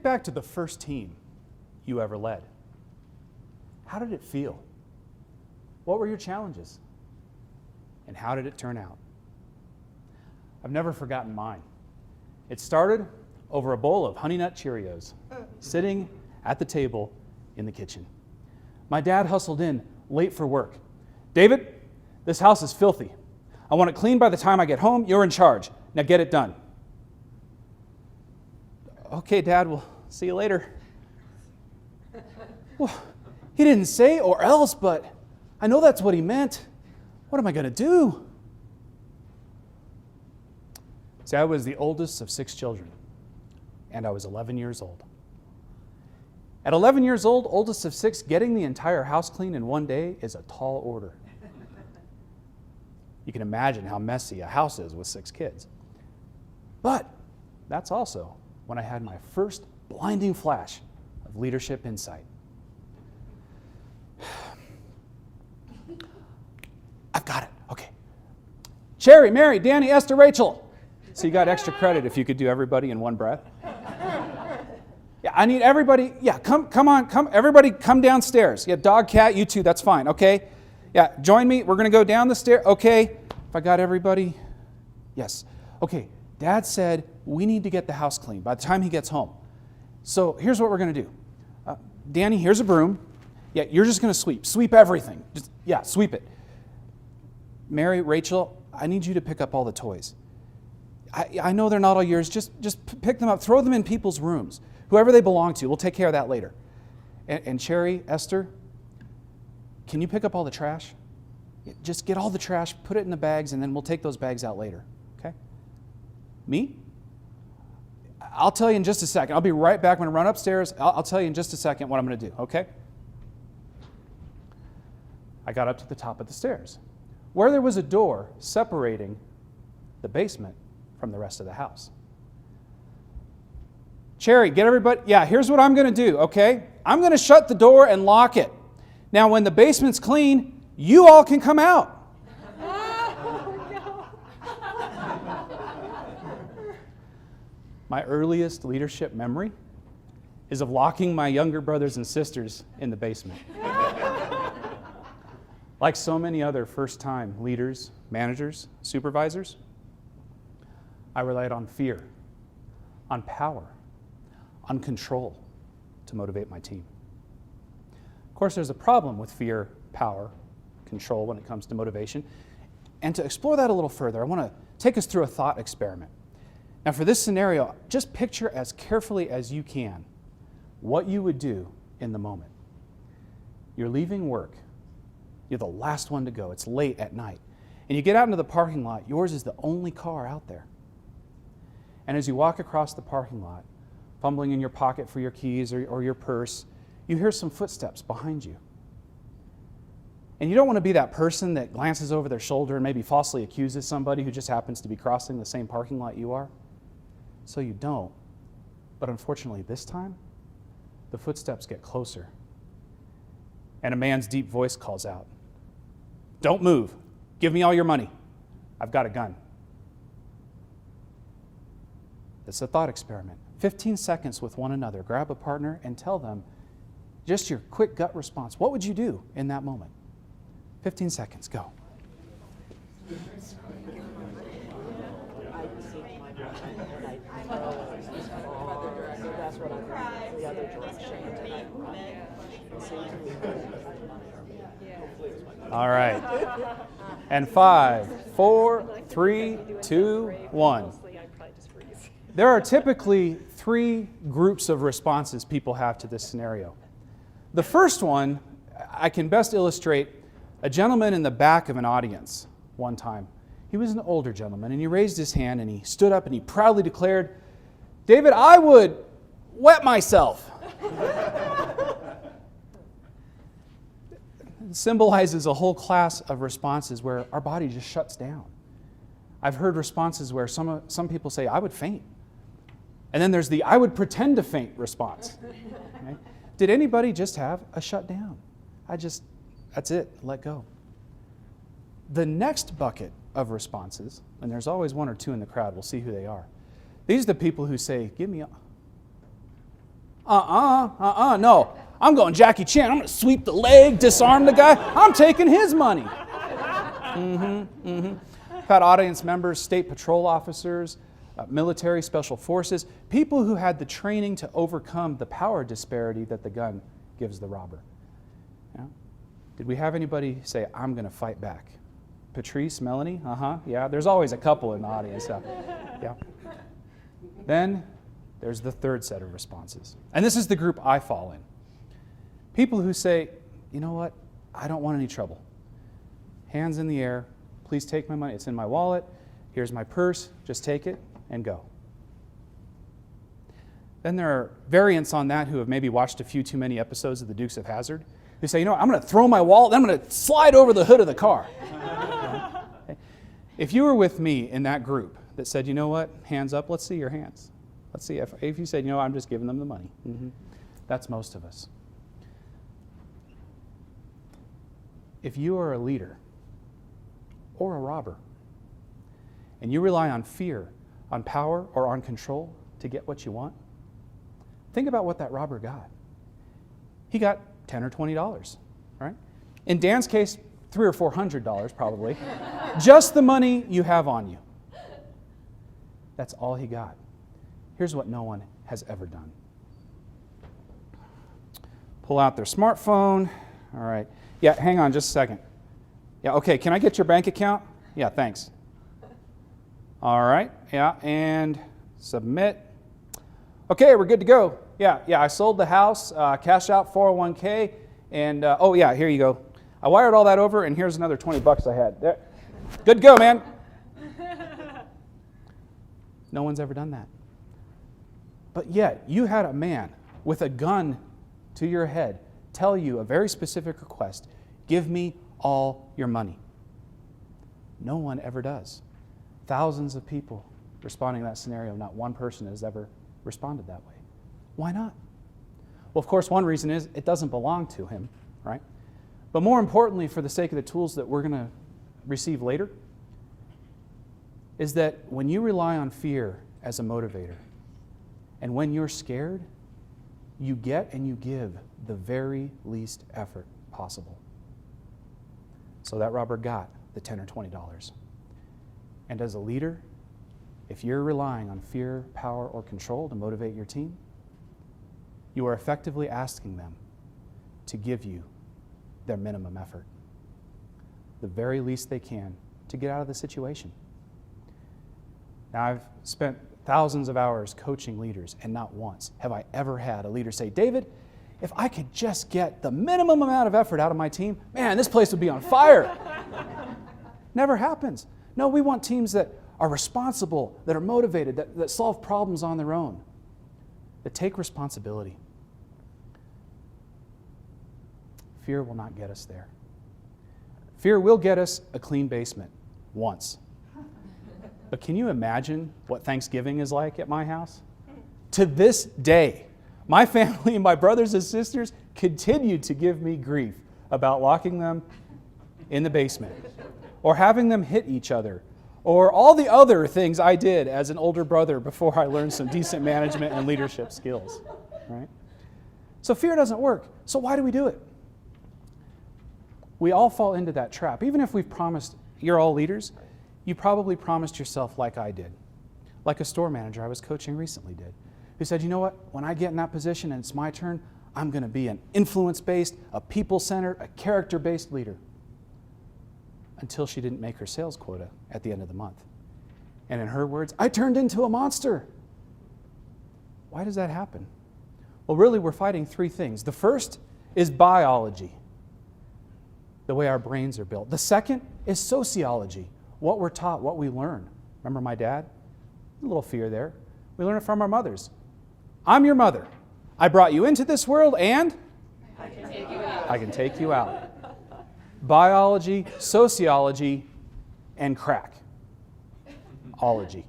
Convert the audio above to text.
Think back to the first team you ever led. How did it feel? What were your challenges? And how did it turn out? I've never forgotten mine. It started over a bowl of Honey Nut Cheerios, sitting at the table in the kitchen. My dad hustled in late for work. David, this house is filthy. I want it clean by the time I get home. You're in charge. Now get it done. Okay, Dad, we'll see you later. Well, he didn't say or else, but I know that's what he meant. What am I going to do? See, I was the oldest of 6 children, and I was 11 years old. At 11 years old, oldest of 6, getting the entire house clean in one day is a tall order. You can imagine how messy a house is with 6 kids. But that's also when I had my first blinding flash of leadership insight. I've got it. Okay. Sherry, Mary, Danny, Esther, Rachel. So you got extra credit if you could do everybody in one breath. Yeah, I need everybody. Yeah, come on. Everybody come downstairs. Yeah, dog, cat, you two, that's fine, okay? Yeah, join me. We're going to go down the stairs. Okay. If I got everybody. Yes. Okay. Dad said we need to get the house clean by the time he gets home. So here's what we're going to do. Danny, here's a broom. Yeah, you're just going to sweep. Sweep everything. Sweep it. Mary, Rachel, I need you to pick up all the toys. I know they're not all yours. Just pick them up. Throw them in people's rooms. Whoever they belong to. We'll take care of that later. And Cherry, Esther, can you pick up all the trash? Just get all the trash, put it in the bags, and then we'll take those bags out later. Okay? Me? I'll tell you in just a second. I'll be right back. I'm going to run upstairs. I'll tell you in just a second what I'm going to do. Okay? I got up to the top of the stairs, where there was a door separating the basement from the rest of the house. Cherry, get everybody. Yeah, here's what I'm going to do, okay? I'm going to shut the door and lock it. Now, when the basement's clean, you all can come out. My earliest leadership memory is of locking my younger brothers and sisters in the basement. Like so many other first-time leaders, managers, supervisors, I relied on fear, on power, on control to motivate my team. Of course, there's a problem with fear, power, control when it comes to motivation. And to explore that a little further, I want to take us through a thought experiment. Now, for this scenario, just picture as carefully as you can what you would do in the moment. You're leaving work. You're the last one to go. It's late at night. And you get out into the parking lot. Yours is the only car out there. And as you walk across the parking lot, fumbling in your pocket for your keys or your purse, you hear some footsteps behind you. And you don't want to be that person that glances over their shoulder and maybe falsely accuses somebody who just happens to be crossing the same parking lot you are. So you don't. But unfortunately, this time, the footsteps get closer. And a man's deep voice calls out, "Don't move. Give me all your money. I've got a gun." It's a thought experiment. 15 seconds with one another. Grab a partner and tell them just your quick gut response. What would you do in that moment? 15 seconds. Go. All right. And 5, 4, 3, 2, 1. There are typically 3 groups of responses people have to this scenario. The first one, I can best illustrate a gentleman in the back of an audience one time. He was an older gentleman, and he raised his hand, and he stood up, and he proudly declared, "David, I would wet myself." It symbolizes a whole class of responses where our body just shuts down. I've heard responses where some people say, "I would faint." And then there's the "I would pretend to faint" response. Okay? Did anybody just have a shutdown? That's it, let go. The next bucket of responses, and there's always 1 or 2 in the crowd, we'll see who they are. These are the people who say, "Give me No. I'm going Jackie Chan. I'm going to sweep the leg, disarm the guy. I'm taking his money. I've had audience members, state patrol officers, military, special forces, people who had the training to overcome the power disparity that the gun gives the robber. Yeah? Did we have anybody say, I'm going to fight back? Patrice, Melanie? Yeah, there's always a couple in the audience. Yeah. Then there's the third set of responses. And this is the group I fall in. People who say, you know what, I don't want any trouble. Hands in the air, please take my money. It's in my wallet. Here's my purse. Just take it and go. Then there are variants on that who have maybe watched a few too many episodes of the Dukes of Hazzard, who say, you know what, I'm going to throw my wallet, then I'm going to slide over the hood of the car. If you were with me in that group that said, you know what, hands up, let's see your hands. Let's see if you said, you know, I'm just giving them the money. That's most of us. If you are a leader or a robber, and you rely on fear, on power, or on control to get what you want, think about what that robber got. He got $10 or $20, right? In Dan's case, $300 or $400 probably. Just the money you have on you. That's all he got. Here's what no one has ever done. Pull out their smartphone. All right. Yeah, hang on just a second. Yeah, okay, can I get your bank account? Yeah, thanks. All right, yeah, and submit. Okay, we're good to go. Yeah, I sold the house, cashed out 401k, and oh yeah, here you go. I wired all that over, and here's another 20 bucks I had. There. Good to go, man. No one's ever done that. But yet, you had a man with a gun to your head tell you a very specific request: give me all your money. No one ever does. Thousands of people responding to that scenario, not one person has ever responded that way. Why not? Well, of course, one reason is it doesn't belong to him, right? But more importantly, for the sake of the tools that we're going to receive later, is that when you rely on fear as a motivator, and when you're scared, you get and you give the very least effort possible. So that robber got the $10 or $20. And as a leader, if you're relying on fear, power, or control to motivate your team, you are effectively asking them to give you their minimum effort, the very least they can to get out of the situation. Now, I've spent thousands of hours coaching leaders, and not once have I ever had a leader say, David, if I could just get the minimum amount of effort out of my team, man, this place would be on fire. Never happens. No, we want teams that are responsible, that are motivated, that solve problems on their own, that take responsibility. Fear will not get us there. Fear will get us a clean basement once. But can you imagine what Thanksgiving is like at my house? To this day, my family and my brothers and sisters continue to give me grief about locking them in the basement, or having them hit each other, or all the other things I did as an older brother before I learned some decent management and leadership skills. Right? So fear doesn't work. So why do we do it? We all fall into that trap. Even if we've promised, you're all leaders, you probably promised yourself like I did, like a store manager I was coaching recently did, who said, you know what, when I get in that position and it's my turn, I'm going to be an influence-based, a people-centered, a character-based leader. Until she didn't make her sales quota at the end of the month. And in her words, I turned into a monster. Why does that happen? Well, really, we're fighting three things. The first is biology, the way our brains are built. The second is sociology, what we're taught, what we learn. Remember my dad? A little fear there. We learn it from our mothers. I'm your mother. I brought you into this world and I can take you out. I can take you out. Biology, sociology, and crack. Ology.